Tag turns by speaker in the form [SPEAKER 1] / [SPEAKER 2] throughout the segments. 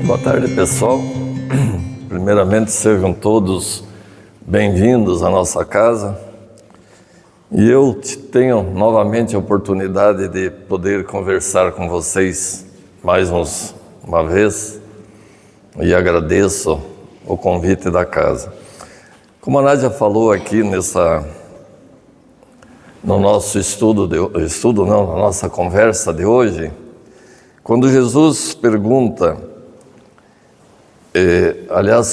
[SPEAKER 1] Boa tarde, pessoal. Primeiramente, sejam todos bem-vindos à nossa casa. E eu tenho novamente a oportunidade de poder conversar com vocês mais uma vez e agradeço o convite da casa. Como a Nádia falou aqui na nossa conversa de hoje, quando Jesus pergunta,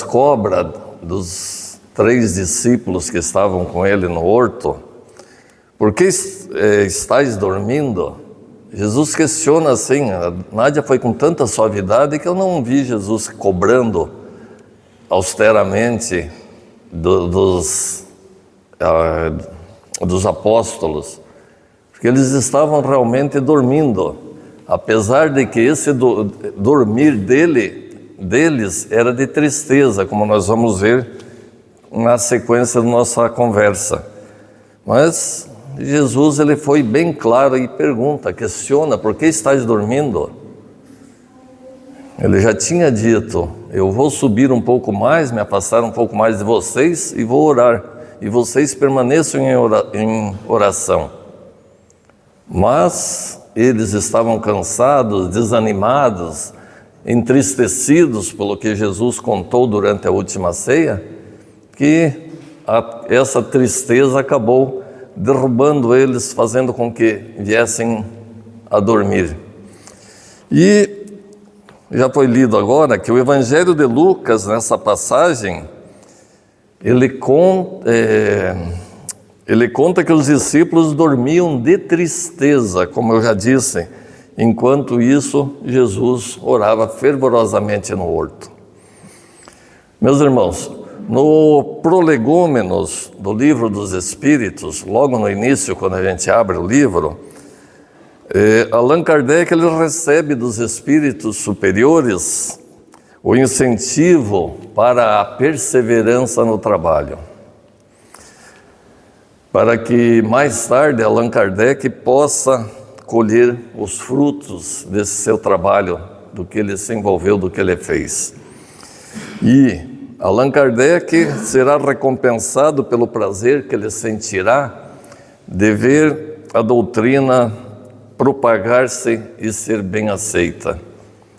[SPEAKER 1] cobra dos 3 discípulos que estavam com ele no horto, por que estáis dormindo? Jesus questiona assim. A Nádia foi com tanta suavidade que eu não vi Jesus cobrando austeramente dos apóstolos, porque eles estavam realmente dormindo, apesar de que esse dormir deles era de tristeza, como nós vamos ver na sequência da nossa conversa. Mas Jesus ele foi bem claro e questiona, por que estáis dormindo? Ele já tinha dito, eu vou subir um pouco mais, me afastar um pouco mais de vocês e vou orar, e vocês permaneçam em oração. Mas eles estavam cansados, desanimados, entristecidos pelo que Jesus contou durante a última ceia, que essa tristeza acabou derrubando eles, fazendo com que viessem a dormir. E já foi lido agora que o Evangelho de Lucas, nessa passagem, ele conta que os discípulos dormiam de tristeza, como eu já disse. Enquanto isso, Jesus orava fervorosamente no horto. Meus irmãos, no Prolegômenos do Livro dos Espíritos, logo no início, quando a gente abre o livro, Allan Kardec ele recebe dos espíritos superiores o incentivo para a perseverança no trabalho, para que mais tarde Allan Kardec possa colher os frutos desse seu trabalho, do que ele se envolveu, do que ele fez. E Allan Kardec será recompensado pelo prazer que ele sentirá de ver a doutrina propagar-se e ser bem aceita,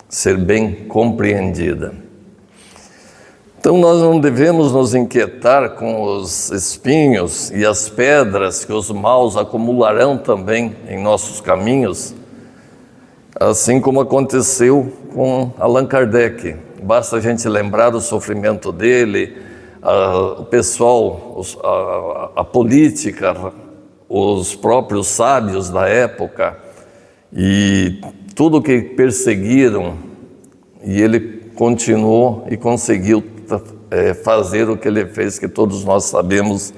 [SPEAKER 1] ser bem compreendida. Então nós não devemos nos inquietar com os espinhos e as pedras que os maus acumularão também em nossos caminhos, assim como aconteceu com Allan Kardec. Basta a gente lembrar o sofrimento dele, o pessoal, a política, os próprios sábios da época e tudo que perseguiram, e ele continuou e conseguiu fazer o que ele fez, que todos nós sabemos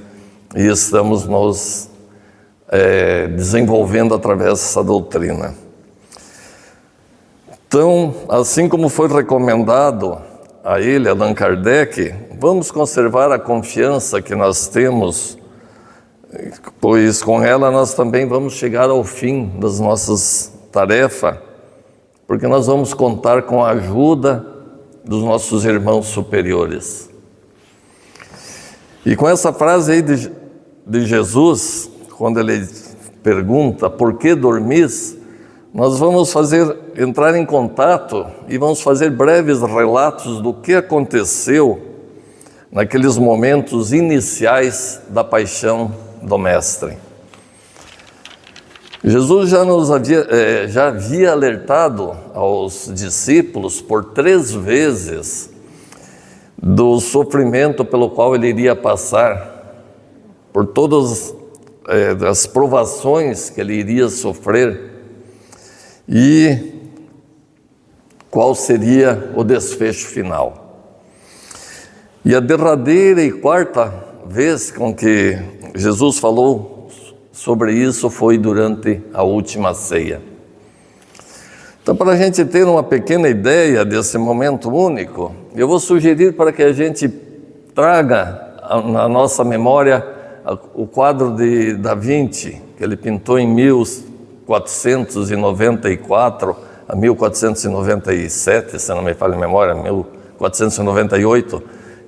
[SPEAKER 1] e estamos nos desenvolvendo através dessa doutrina. Então, assim como foi recomendado a ele, Allan Kardec, vamos conservar a confiança que nós temos, pois com ela nós também vamos chegar ao fim das nossas tarefas, porque nós vamos contar com a ajuda dos nossos irmãos superiores. E com essa frase aí de Jesus, quando ele pergunta, por que dormis? Nós vamos entrar em contato e vamos fazer breves relatos do que aconteceu naqueles momentos iniciais da paixão do Mestre. Jesus já havia alertado aos discípulos por 3 vezes do sofrimento pelo qual ele iria passar, por todas as provações que ele iria sofrer e qual seria o desfecho final. E a derradeira e 4ª vez com que Jesus falou sobre isso foi durante a última ceia. Então, para a gente ter uma pequena ideia desse momento único, eu vou sugerir para que a gente traga na nossa memória o quadro de Da Vinci, que ele pintou em 1494, a 1497, se não me falha a memória, 1498,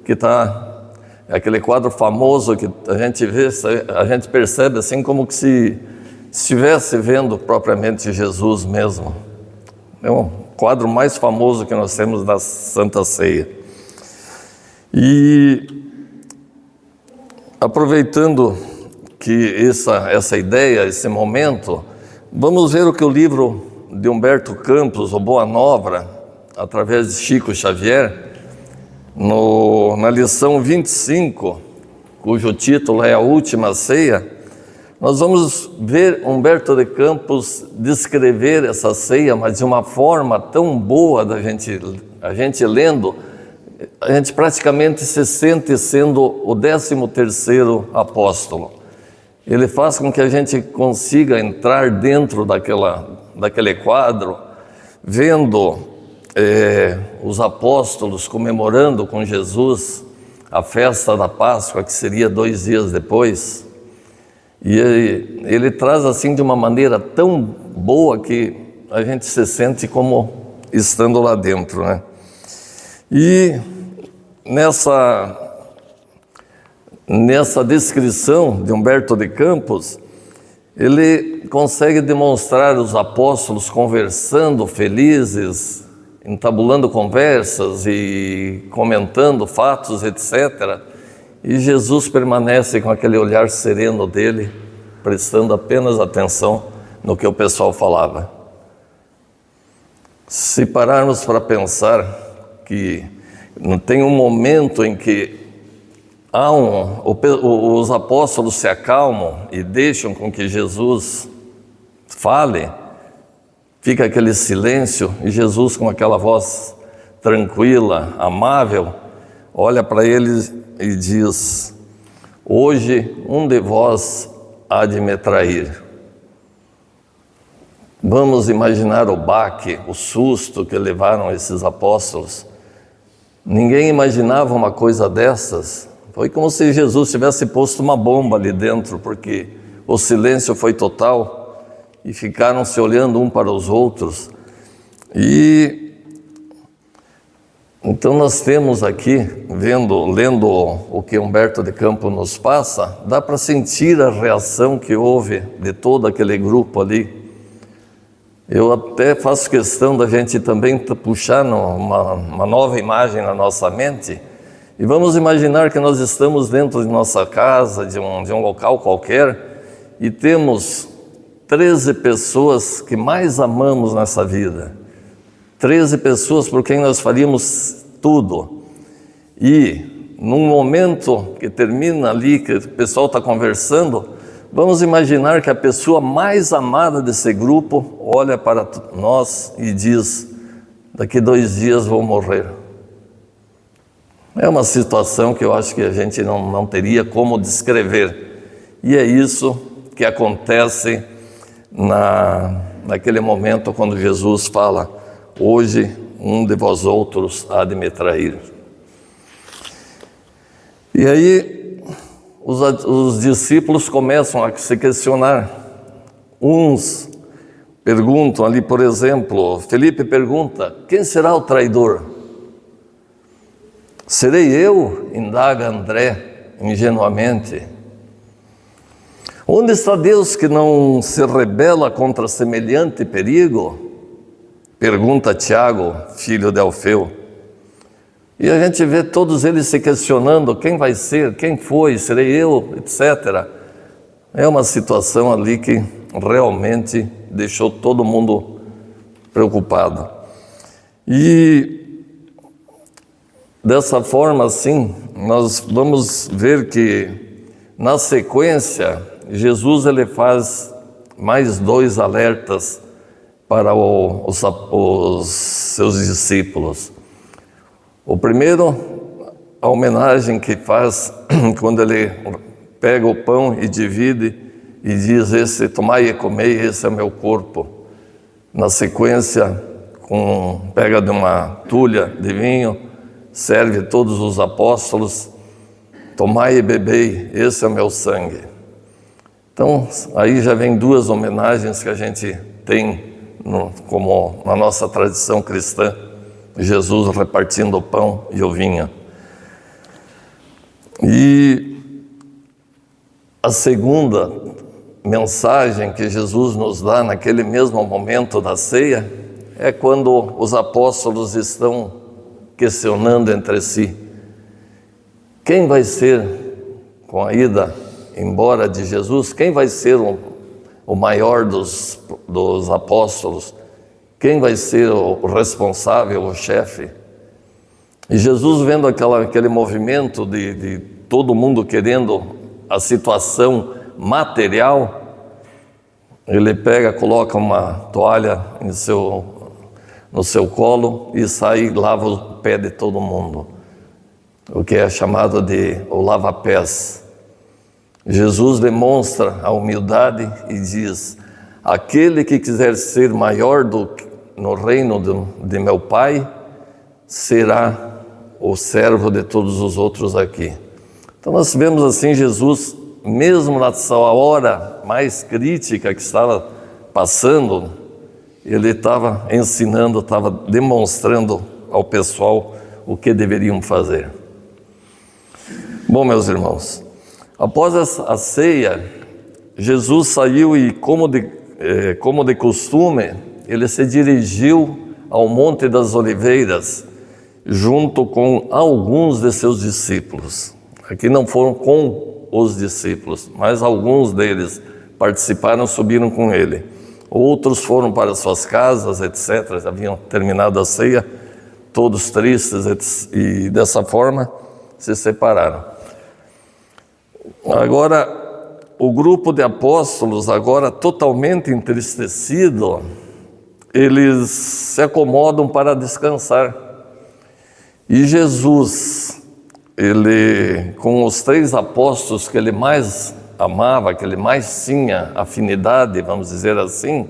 [SPEAKER 1] que está aquele quadro famoso que a gente vê, a gente percebe assim como que se estivesse vendo propriamente Jesus mesmo. É o quadro mais famoso que nós temos da Santa Ceia. E aproveitando que essa ideia, esse momento, vamos ver o que o livro de Humberto Campos, o Boa Nova, através de Chico Xavier, na lição 25, cujo título é A Última Ceia, nós vamos ver Humberto de Campos descrever essa ceia, mas de uma forma tão boa a gente lendo, a gente praticamente se sente sendo o 13º apóstolo. Ele faz com que a gente consiga entrar dentro daquele quadro, vendo os apóstolos comemorando com Jesus a festa da Páscoa, que seria 2 dias depois. E ele traz assim de uma maneira tão boa que a gente se sente como estando lá dentro, né? E nessa descrição de Humberto de Campos, ele consegue demonstrar os apóstolos conversando felizes, entabulando conversas e comentando fatos, etc. E Jesus permanece com aquele olhar sereno dele, prestando apenas atenção no que o pessoal falava. Se pararmos para pensar que tem um momento em que os apóstolos se acalmam e deixam com que Jesus fale, fica aquele silêncio e Jesus, com aquela voz tranquila, amável, olha para eles e diz: hoje um de vós há de me trair. Vamos imaginar o baque, o susto que levaram esses apóstolos. Ninguém imaginava uma coisa dessas. Foi como se Jesus tivesse posto uma bomba ali dentro, porque o silêncio foi total e ficaram se olhando um para os outros. E então nós temos aqui, lendo o que Humberto de Campos nos passa, dá para sentir a reação que houve de todo aquele grupo ali. Eu até faço questão da gente também puxar uma nova imagem na nossa mente e vamos imaginar que nós estamos dentro de nossa casa, de um local qualquer, e temos 13 pessoas que mais amamos nessa vida. 13 pessoas por quem nós faríamos tudo. E num momento que termina ali, que o pessoal está conversando, vamos imaginar que a pessoa mais amada desse grupo olha para nós e diz: daqui 2 dias vou morrer. É uma situação que eu acho que a gente não teria como descrever. E é isso que acontece naquele momento quando Jesus fala: hoje um de vós outros há de me trair. E aí os discípulos começam a se questionar. Uns perguntam ali, por exemplo, Felipe pergunta: quem será o traidor? Serei eu? Indaga André ingenuamente. Onde está Deus que não se rebela contra semelhante perigo? Pergunta Tiago, filho de Alfeu. E a gente vê todos eles se questionando: quem vai ser, quem foi, serei eu, etc. É uma situação ali que realmente deixou todo mundo preocupado. E dessa forma, assim, nós vamos ver que na sequência Jesus ele faz mais 2 alertas para os seus discípulos. O primeiro, a homenagem que faz quando ele pega o pão e divide e diz: tomai e comei, esse é o meu corpo. Na sequência, pega de uma tulha de vinho, serve todos os apóstolos: tomai e bebei, esse é o meu sangue. Então, aí já vem 2 homenagens que a gente tem como na nossa tradição cristã, Jesus repartindo o pão e o vinho. E a segunda mensagem que Jesus nos dá naquele mesmo momento da ceia é quando os apóstolos estão questionando entre si: quem vai ser, com a ida embora de Jesus, quem vai ser o maior dos apóstolos? Quem vai ser o responsável, o chefe? E Jesus, vendo aquele movimento de todo mundo querendo a situação material, ele pega, coloca uma toalha no seu colo e sai e lava o pé de todo mundo, o que é chamado de o lava-pés. Jesus demonstra a humildade e diz: aquele que quiser ser maior no reino de meu Pai, será o servo de todos os outros aqui. Então nós vemos assim Jesus, mesmo nessa hora mais crítica que estava passando, ele estava ensinando, estava demonstrando ao pessoal o que deveriam fazer. Bom, meus irmãos, após a ceia, Jesus saiu e, como de costume, ele se dirigiu ao Monte das Oliveiras, junto com alguns de seus discípulos. Aqui não foram com os discípulos, mas alguns deles participaram, subiram com ele. Outros foram para suas casas, etc. Já haviam terminado a ceia, todos tristes, e dessa forma se separaram. Agora, o grupo de apóstolos, agora totalmente entristecido, eles se acomodam para descansar. E Jesus, ele, com os 3 apóstolos que ele mais amava, que ele mais tinha afinidade, vamos dizer assim,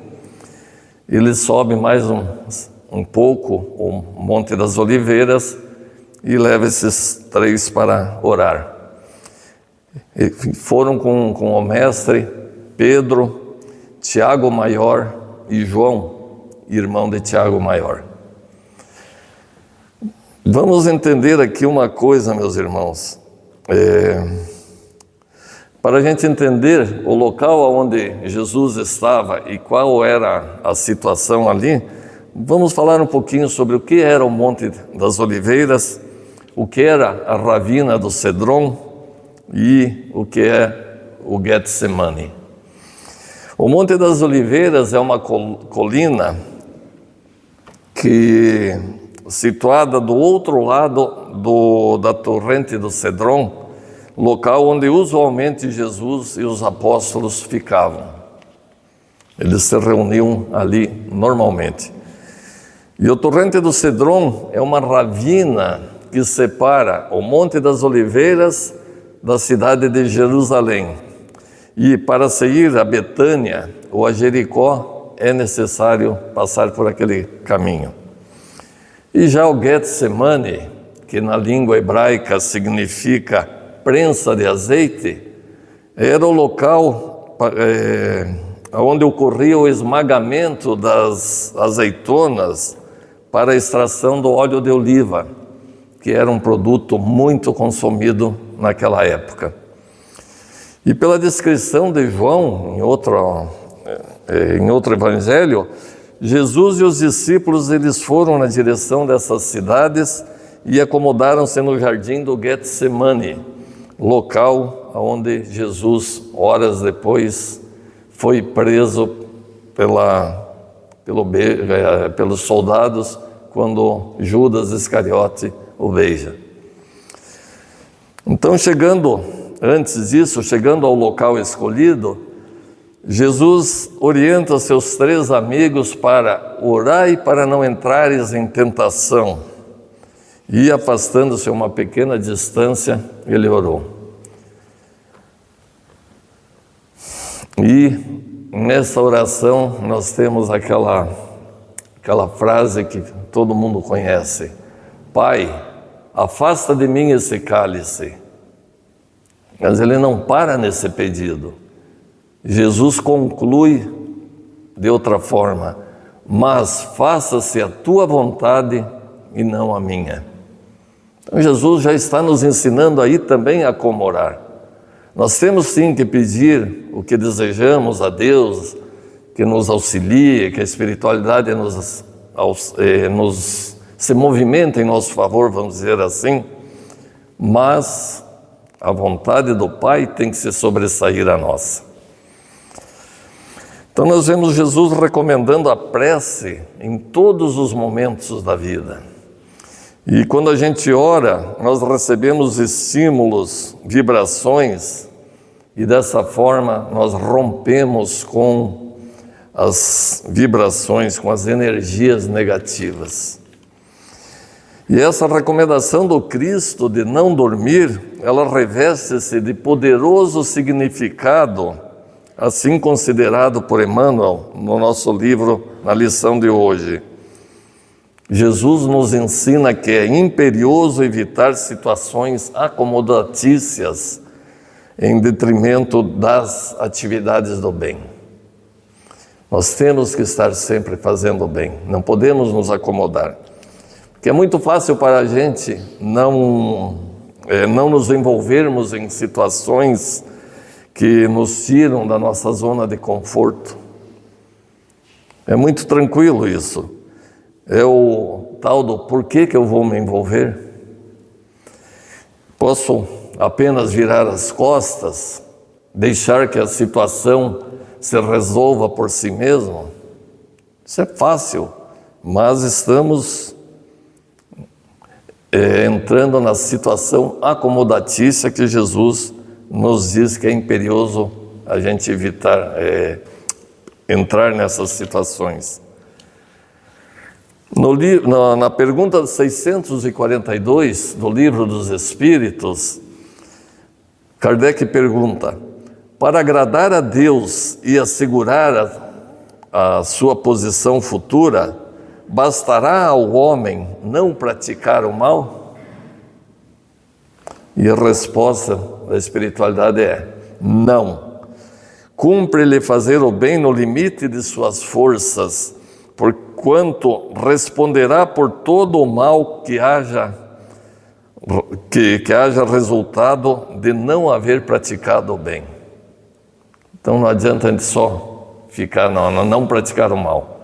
[SPEAKER 1] ele sobe mais um pouco o Monte das Oliveiras e leva esses 3 para orar. E foram com o mestre Pedro, Tiago Maior e João, irmão de Tiago Maior. Vamos entender aqui uma coisa, meus irmãos. Para a gente entender o local onde Jesus estava e qual era a situação ali, vamos falar um pouquinho sobre o que era o Monte das Oliveiras, o que era a ravina do Cedron e o que é o Getsemane. O Monte das Oliveiras é uma colina situada do outro lado da torrente do Cedron, local onde usualmente Jesus e os apóstolos ficavam. Eles se reuniam ali normalmente. E o torrente do Cedron é uma ravina que separa o Monte das Oliveiras da cidade de Jerusalém. E para seguir a Betânia ou a Jericó é necessário passar por aquele caminho. E já o Getsemane, que na língua hebraica significa prensa de azeite, era o local onde ocorria o esmagamento das azeitonas para a extração do óleo de oliva, que era um produto muito consumido naquela época. E pela descrição de João, em outro evangelho, Jesus e os discípulos, eles foram na direção dessas cidades e acomodaram-se no jardim do Getsemane, local onde Jesus, horas depois, foi preso pelos soldados quando Judas Iscariote o beija. Então, antes disso, chegando ao local escolhido, Jesus orienta seus 3 amigos para orar e para não entrares em tentação. E afastando-se a uma pequena distância, ele orou. E nessa oração nós temos aquela frase que todo mundo conhece: Pai, afasta de mim esse cálice. Mas ele não para nesse pedido. Jesus conclui de outra forma: mas faça-se a tua vontade e não a minha. Então Jesus já está nos ensinando aí também a como orar. Nós temos sim que pedir o que desejamos a Deus, que nos auxilie, que a espiritualidade se movimenta em nosso favor, vamos dizer assim, mas a vontade do Pai tem que se sobressair a nossa. Então nós vemos Jesus recomendando a prece em todos os momentos da vida. E quando a gente ora, nós recebemos estímulos, vibrações, e dessa forma nós rompemos com as vibrações, com as energias negativas. E essa recomendação do Cristo de não dormir, ela reveste-se de poderoso significado, assim considerado por Emmanuel no nosso livro, na lição de hoje. Jesus nos ensina que é imperioso evitar situações acomodatícias em detrimento das atividades do bem. Nós temos que estar sempre fazendo o bem, não podemos nos acomodar. Porque é muito fácil para a gente não nos envolvermos em situações que nos tiram da nossa zona de conforto. É muito tranquilo isso. É o tal do porquê que eu vou me envolver? Posso apenas virar as costas, deixar que a situação se resolva por si mesmo? Isso é fácil, mas estamos entrando na situação acomodatícia que Jesus nos diz que é imperioso a gente evitar entrar nessas situações. Na pergunta 642 do Livro dos Espíritos, Kardec pergunta: para agradar a Deus e assegurar a sua posição futura, bastará ao homem não praticar o mal? E a resposta da espiritualidade é: não. Cumpre-lhe fazer o bem no limite de suas forças, porquanto responderá por todo o mal que haja resultado de não haver praticado o bem. Então não adianta a gente só ficar, não praticar o mal.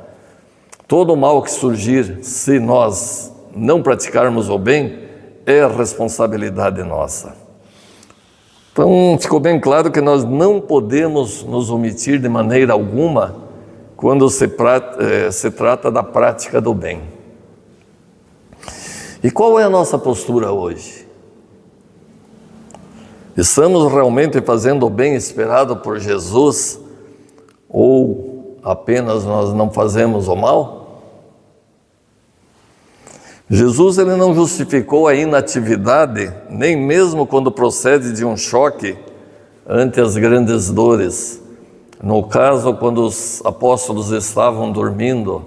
[SPEAKER 1] Todo o mal que surgir, se nós não praticarmos o bem, é responsabilidade nossa. Então ficou bem claro que nós não podemos nos omitir de maneira alguma quando se trata da prática do bem. E qual é a nossa postura hoje? Estamos realmente fazendo o bem esperado por Jesus ou apenas nós não fazemos o mal? Jesus ele não justificou a inatividade, nem mesmo quando procede de um choque ante as grandes dores. No caso, quando os apóstolos estavam dormindo,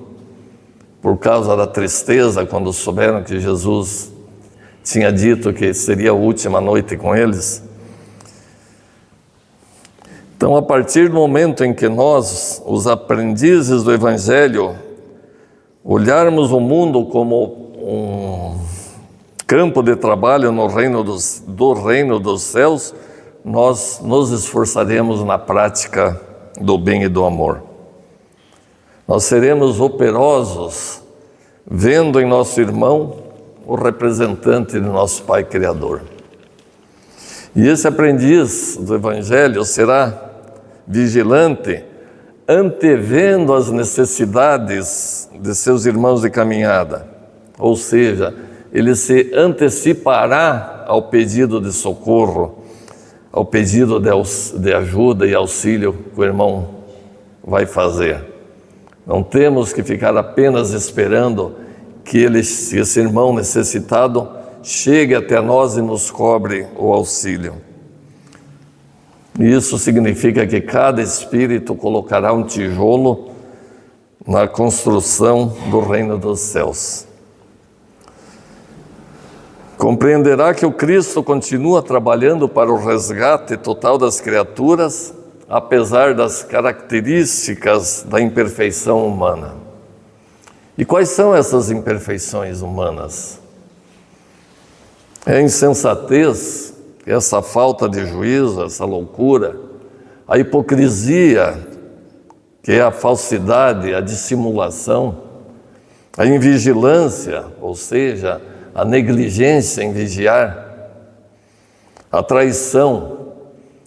[SPEAKER 1] por causa da tristeza, quando souberam que Jesus tinha dito que seria a última noite com eles. Então, a partir do momento em que nós, os aprendizes do Evangelho, olharmos o mundo como um campo de trabalho do reino dos céus, nós nos esforçaremos na prática do bem e do amor. Nós seremos operosos, vendo em nosso irmão o representante do nosso Pai Criador. E esse aprendiz do Evangelho será vigilante, antevendo as necessidades de seus irmãos de caminhada. Ou seja, ele se antecipará ao pedido de socorro, ao pedido de ajuda e auxílio que o irmão vai fazer. Não temos que ficar apenas esperando que esse irmão necessitado chegue até nós e nos cobre o auxílio. Isso significa que cada espírito colocará um tijolo na construção do reino dos céus. Compreenderá que o Cristo continua trabalhando para o resgate total das criaturas, apesar das características da imperfeição humana. E quais são essas imperfeições humanas? É a insensatez, essa falta de juízo, essa loucura, a hipocrisia, que é a falsidade, a dissimulação, a invigilância, ou seja, a negligência em vigiar, a traição,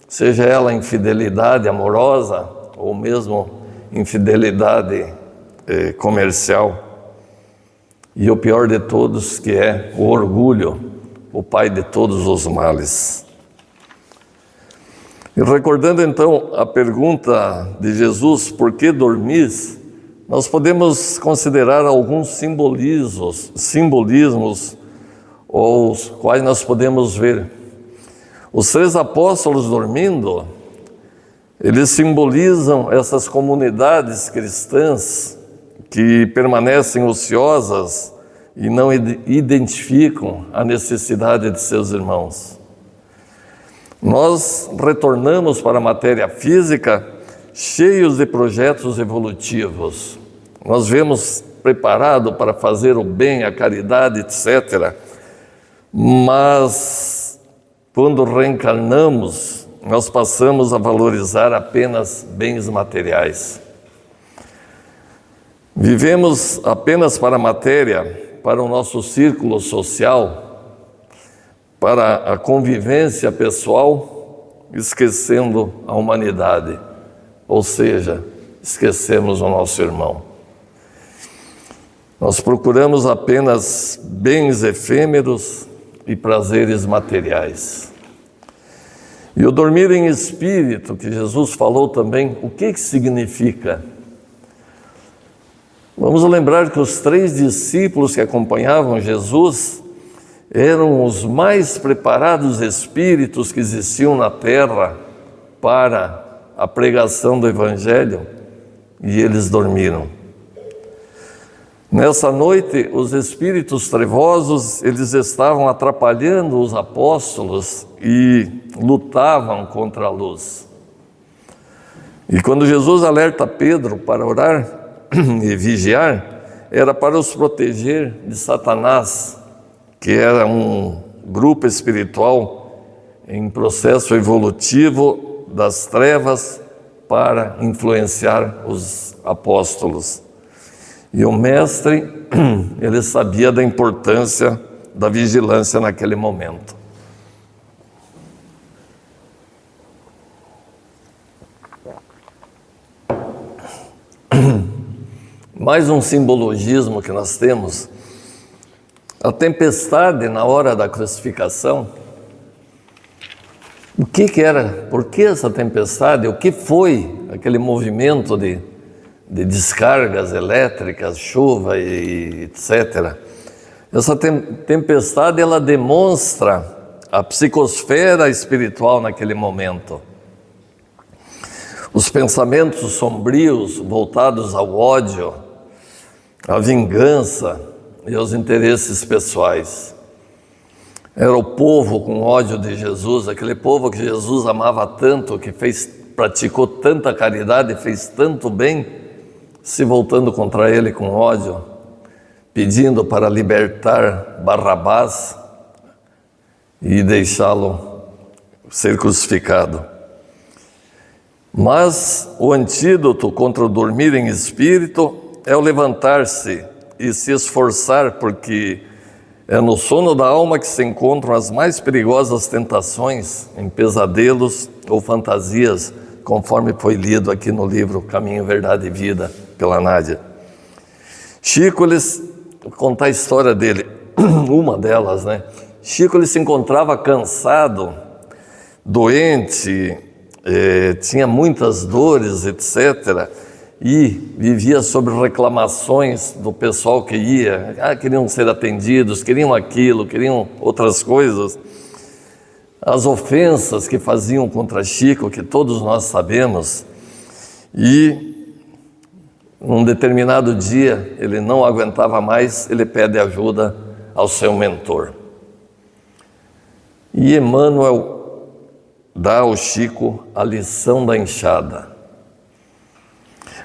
[SPEAKER 1] seja ela infidelidade amorosa ou mesmo infidelidade comercial, e o pior de todos, que é o orgulho, o pai de todos os males. E recordando então a pergunta de Jesus, por que dormis? Nós podemos considerar alguns simbolismos, os quais nós podemos ver. Os 3 apóstolos dormindo, eles simbolizam essas comunidades cristãs que permanecem ociosas e não identificam a necessidade de seus irmãos. Nós retornamos para a matéria física cheios de projetos evolutivos. Nós vemos preparado para fazer o bem, a caridade, etc. Mas quando reencarnamos, nós passamos a valorizar apenas bens materiais. Vivemos apenas para a matéria, para o nosso círculo social, para a convivência pessoal, esquecendo a humanidade, ou seja, esquecemos o nosso irmão. Nós procuramos apenas bens efêmeros e prazeres materiais. E o dormir em espírito, que Jesus falou também, o que significa? Vamos lembrar que os 3 discípulos que acompanhavam Jesus eram os mais preparados espíritos que existiam na terra para a pregação do Evangelho, e eles dormiram. Nessa noite, os espíritos trevosos, eles estavam atrapalhando os apóstolos e lutavam contra a luz. E quando Jesus alerta Pedro para orar e vigiar, era para os proteger de Satanás, que era um grupo espiritual em processo evolutivo das trevas para influenciar os apóstolos. E o mestre, ele sabia da importância da vigilância naquele momento. Mais um simbologismo que nós temos, a tempestade na hora da crucificação. O que era? Por que essa tempestade? O que foi aquele movimento de descargas elétricas, chuva e etc. Essa tempestade, ela demonstra a psicosfera espiritual naquele momento. Os pensamentos sombrios voltados ao ódio, à vingança e aos interesses pessoais. Era o povo com ódio de Jesus, aquele povo que Jesus amava tanto, que praticou tanta caridade, fez tanto bem, se voltando contra ele com ódio, pedindo para libertar Barrabás e deixá-lo ser crucificado. Mas o antídoto contra o dormir em espírito é o levantar-se e se esforçar, porque é no sono da alma que se encontram as mais perigosas tentações, em pesadelos ou fantasias, conforme foi lido aqui no livro Caminho, Verdade e Vida, pela Nádia. Chico, vou contar a história dele, uma delas, né? Chico, ele se encontrava cansado, doente, tinha muitas dores, etc., e vivia sobre reclamações do pessoal que ia, queriam ser atendidos, queriam aquilo, queriam outras coisas. As ofensas que faziam contra Chico, que todos nós sabemos, e num determinado dia ele não aguentava mais, ele pede ajuda ao seu mentor. E Emmanuel dá ao Chico a lição da enxada.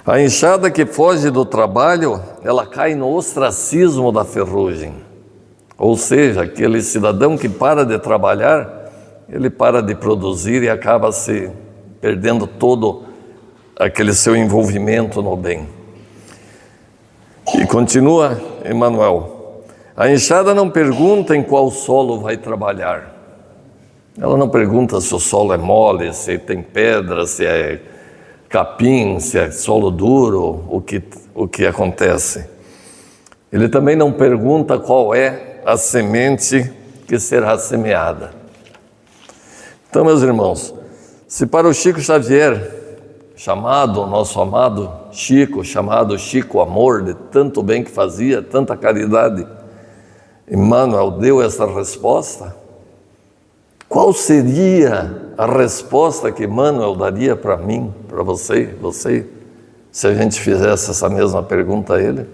[SPEAKER 1] A enxada que foge do trabalho, ela cai no ostracismo da ferrugem. Ou seja, aquele cidadão que para de trabalhar, ele para de produzir e acaba se perdendo todo aquele seu envolvimento no bem. E continua Emmanuel: a enxada não pergunta em qual solo vai trabalhar. Ela não pergunta se o solo é mole, se tem pedra, se é capim, se é solo duro, o que acontece. Ele também não pergunta qual é a semente que será semeada. Então, meus irmãos, se para o Chico Xavier, chamado, nosso amado Chico, chamado Chico Amor, de tanto bem que fazia, tanta caridade, Emmanuel deu essa resposta, qual seria a resposta que Emmanuel daria para mim, para você, se a gente fizesse essa mesma pergunta a ele?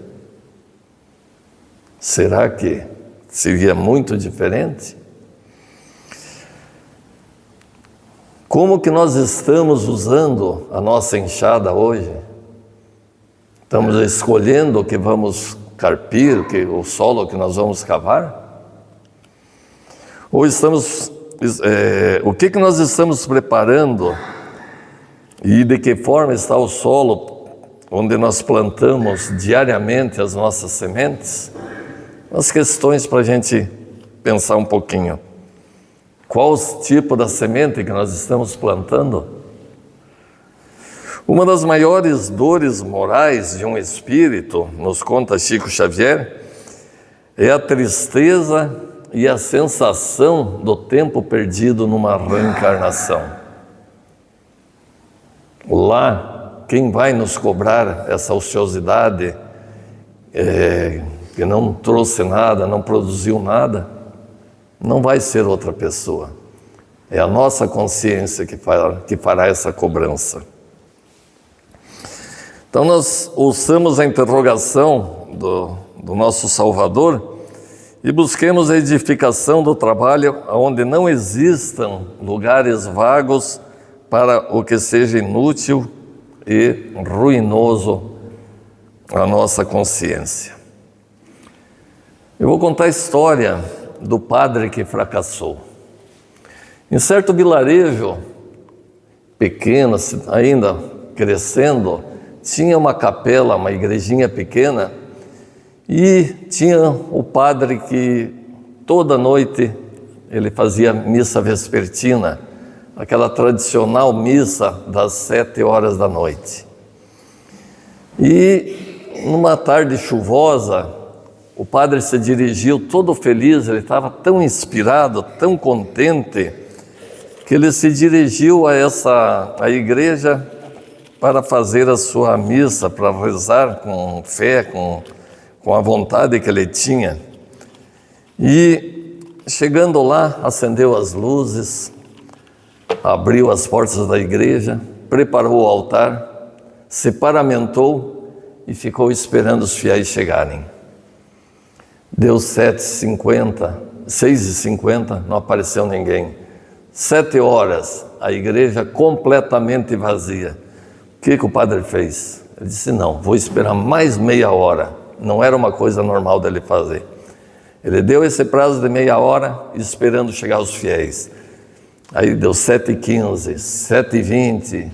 [SPEAKER 1] Será que seria muito diferente? Como que nós estamos usando a nossa enxada hoje? Estamos escolhendo o que vamos carpir, o solo que nós vamos cavar? Ou estamos... o que nós estamos preparando e de que forma está o solo onde nós plantamos diariamente as nossas sementes? As questões para a gente pensar um pouquinho. Qual o tipo da semente que nós estamos plantando? Uma das maiores dores morais de um espírito, nos conta Chico Xavier, é a tristeza e a sensação do tempo perdido numa reencarnação. Lá, quem vai nos cobrar essa ociosidade, que não trouxe nada, não produziu nada, não vai ser outra pessoa. É a nossa consciência que fará essa cobrança. Então nós ouçamos a interrogação do nosso Salvador e busquemos a edificação do trabalho onde não existam lugares vagos para o que seja inútil e ruinoso à nossa consciência. Eu vou contar a história do padre que fracassou. Em certo vilarejo pequeno, ainda crescendo, tinha uma capela, uma igrejinha pequena, e tinha o padre que toda noite ele fazia missa vespertina, aquela tradicional missa das 7 horas da noite. E numa tarde chuvosa, o padre se dirigiu todo feliz, ele estava tão inspirado, tão contente, que ele se dirigiu a igreja para fazer a sua missa, para rezar com fé, com a vontade que ele tinha. E chegando lá, acendeu as luzes, abriu as portas da igreja, preparou o altar, se paramentou e ficou esperando os fiéis chegarem. Deu 7h50, 6h50, não apareceu ninguém. 7 horas, a igreja completamente vazia. O que o padre fez? Ele disse: não, vou esperar mais meia hora. Não era uma coisa normal dele fazer. Ele deu esse prazo de meia hora, esperando chegar os fiéis. Aí deu 7h15, 7h20,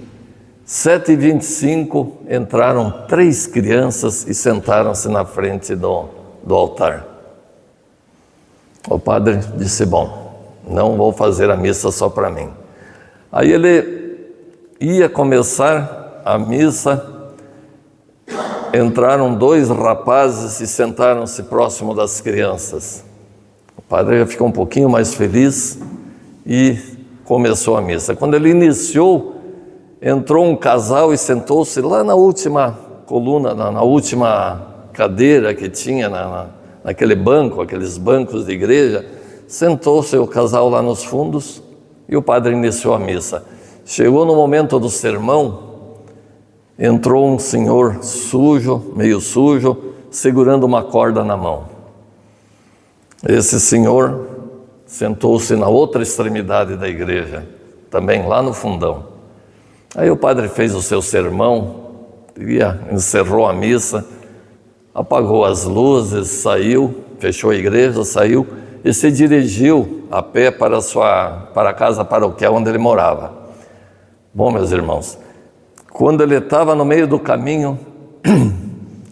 [SPEAKER 1] 7h25, entraram 3 crianças e sentaram-se na frente do altar. O padre disse: bom, não vou fazer a missa só para mim. Aí ele ia começar a missa, entraram 2 rapazes e sentaram-se próximo das crianças. O padre já ficou um pouquinho mais feliz e começou a missa. Quando ele iniciou, entrou um casal e sentou-se lá na última coluna, na última cadeira que tinha naquele banco, aqueles bancos de igreja. Sentou-se o casal lá nos fundos e o padre iniciou a missa. Chegou no momento do sermão, entrou um senhor sujo, meio sujo, segurando uma corda na mão. Esse senhor sentou-se na outra extremidade da igreja, também lá no fundão. Aí o padre fez o seu sermão, encerrou a missa, apagou as luzes, saiu, fechou a igreja, saiu e se dirigiu a pé para a casa paroquial onde ele morava. Bom, meus irmãos, quando ele estava no meio do caminho,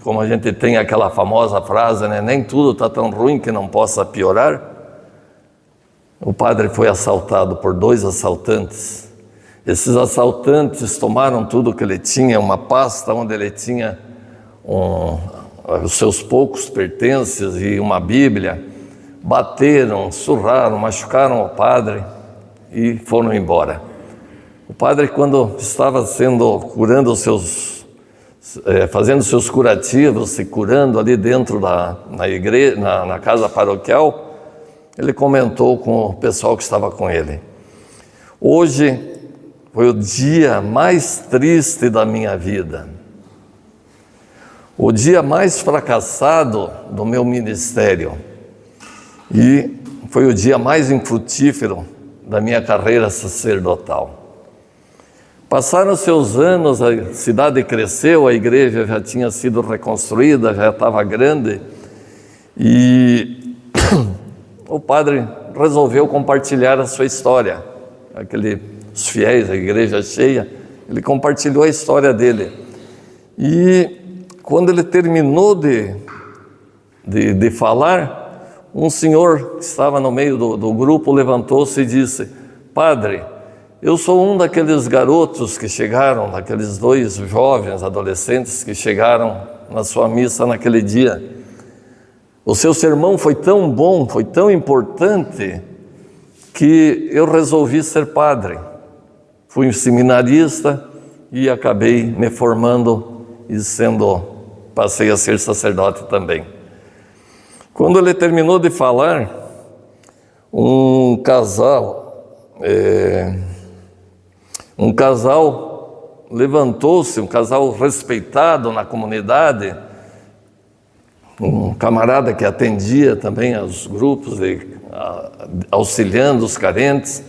[SPEAKER 1] como a gente tem aquela famosa frase, né? Nem tudo está tão ruim que não possa piorar. O padre foi assaltado por 2 assaltantes. Esses assaltantes tomaram tudo que ele tinha, uma pasta onde ele tinha os seus poucos pertences e uma Bíblia, bateram, surraram, machucaram o padre e foram embora. O padre, quando estava curando fazendo seus curativos, se curando ali dentro na igreja, na casa paroquial, ele comentou com o pessoal que estava com ele: hoje foi o dia mais triste da minha vida, o dia mais fracassado do meu ministério e foi o dia mais infrutífero da minha carreira sacerdotal. Passaram-se os anos, a cidade cresceu, a igreja já tinha sido reconstruída, já estava grande, e o padre resolveu compartilhar a sua história. Os fiéis, a igreja cheia, ele compartilhou a história dele. E quando ele terminou de falar, um senhor que estava no meio do grupo levantou-se e disse: padre, eu sou um daqueles garotos que chegaram, daqueles 2 jovens adolescentes que chegaram na sua missa naquele dia. O seu sermão foi tão bom, foi tão importante, que eu resolvi ser padre. Fui um seminarista e acabei me formando e passei a ser sacerdote também. Quando ele terminou de falar, um casal levantou-se, um casal respeitado na comunidade, um camarada que atendia também aos grupos, auxiliando os carentes,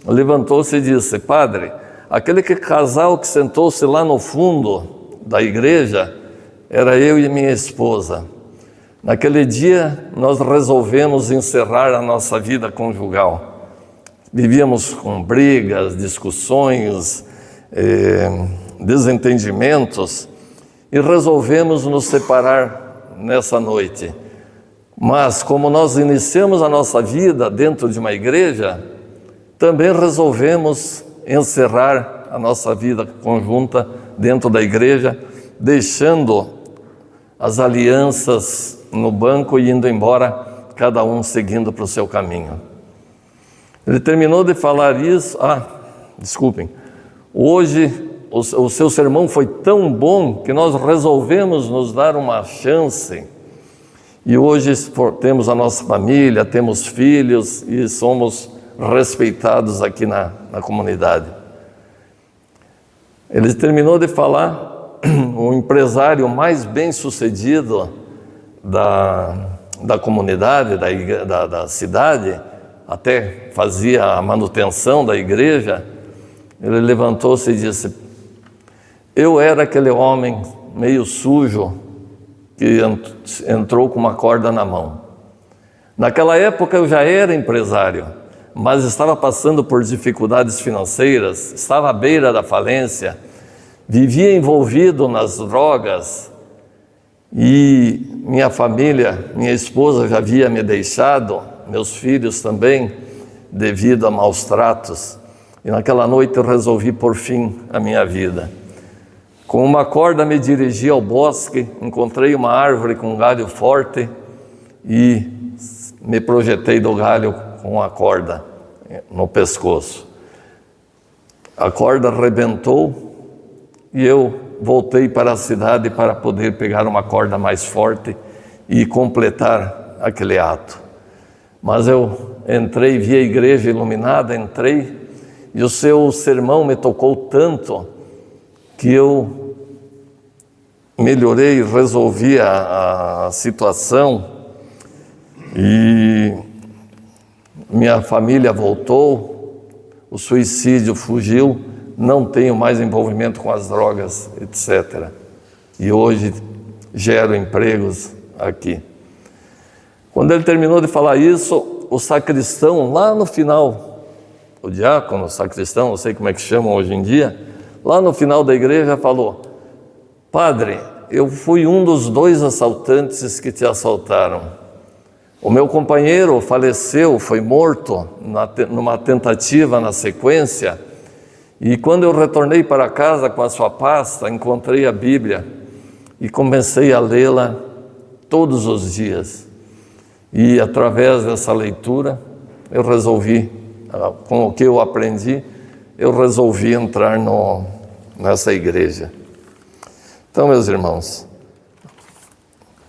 [SPEAKER 1] levantou-se e disse: padre, aquele casal que sentou-se lá no fundo da igreja era eu e minha esposa. Naquele dia nós resolvemos encerrar a nossa vida conjugal. Vivíamos com brigas, discussões, desentendimentos, e resolvemos nos separar nessa noite. Mas como nós iniciamos a nossa vida dentro de uma igreja, também resolvemos encerrar a nossa vida conjunta dentro da igreja, deixando as alianças no banco e indo embora, cada um seguindo para o seu caminho. Ele terminou de falar isso. Desculpem. Hoje o seu sermão foi tão bom que nós resolvemos nos dar uma chance. E hoje temos a nossa família, temos filhos e somos respeitados aqui na comunidade. Ele terminou de falar, o empresário mais bem-sucedido da comunidade, da cidade, até fazia a manutenção da igreja. Ele levantou-se e disse: eu era aquele homem meio sujo que entrou com uma corda na mão. Naquela época eu já era empresário, mas estava passando por dificuldades financeiras, estava à beira da falência, vivia envolvido nas drogas e minha família, minha esposa já havia me deixado, meus filhos também, devido a maus tratos. E naquela noite eu resolvi pôr fim à minha vida. Com uma corda me dirigi ao bosque, encontrei uma árvore com um galho forte e me projetei do galho com a corda no pescoço. A corda arrebentou e eu voltei para a cidade para poder pegar uma corda mais forte e completar aquele ato. Mas eu entrei, vi a igreja iluminada, entrei, e o seu sermão me tocou tanto que eu melhorei, resolvi a situação e minha família voltou, o suicídio fugiu, não tenho mais envolvimento com as drogas, etc. e hoje gero empregos aqui. Quando ele terminou de falar isso, o sacristão lá no final, o diácono, o sacristão, não sei como é que chamam hoje em dia, lá no final da igreja falou: padre, eu fui um dos 2 assaltantes que te assaltaram. O meu companheiro faleceu, foi morto numa tentativa na sequência, e quando eu retornei para casa com a sua pasta, encontrei a Bíblia e comecei a lê-la todos os dias. E através dessa leitura, eu resolvi, com o que eu aprendi, eu resolvi entrar nessa igreja. Então, meus irmãos,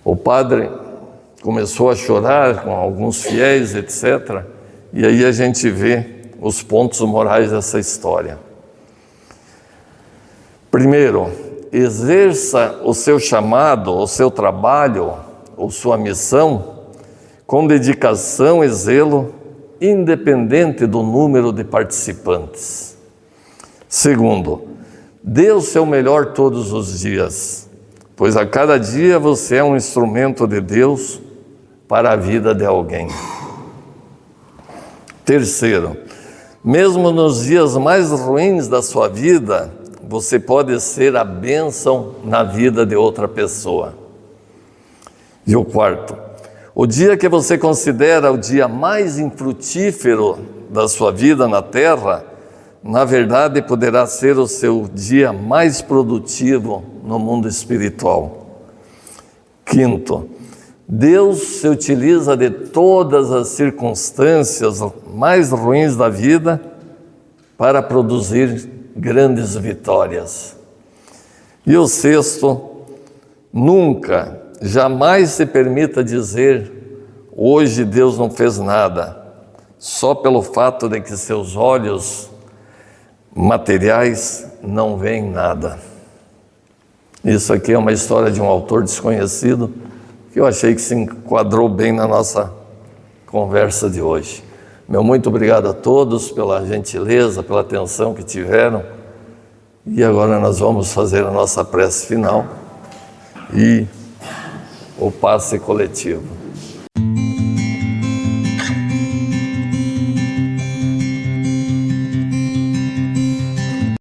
[SPEAKER 1] o padre começou a chorar com alguns fiéis, etc. E aí a gente vê os pontos morais dessa história. Primeiro, exerça o seu chamado, o seu trabalho, ou sua missão, com dedicação e zelo, independente do número de participantes. Segundo, dê o seu melhor todos os dias, pois a cada dia você é um instrumento de Deus para a vida de alguém. Terceiro, mesmo nos dias mais ruins da sua vida, você pode ser a bênção na vida de outra pessoa. E o quarto, o dia que você considera o dia mais infrutífero da sua vida na terra, na verdade poderá ser o seu dia mais produtivo no mundo espiritual. Quinto, Deus se utiliza de todas as circunstâncias mais ruins da vida para produzir grandes vitórias. E o sexto, nunca, jamais se permita dizer: hoje Deus não fez nada, só pelo fato de que seus olhos materiais não veem nada. Isso aqui é uma história de um autor desconhecido que eu achei que se enquadrou bem na nossa conversa de hoje. Meu muito obrigado a todos pela gentileza, pela atenção que tiveram. E agora nós vamos fazer a nossa prece final e o passe coletivo.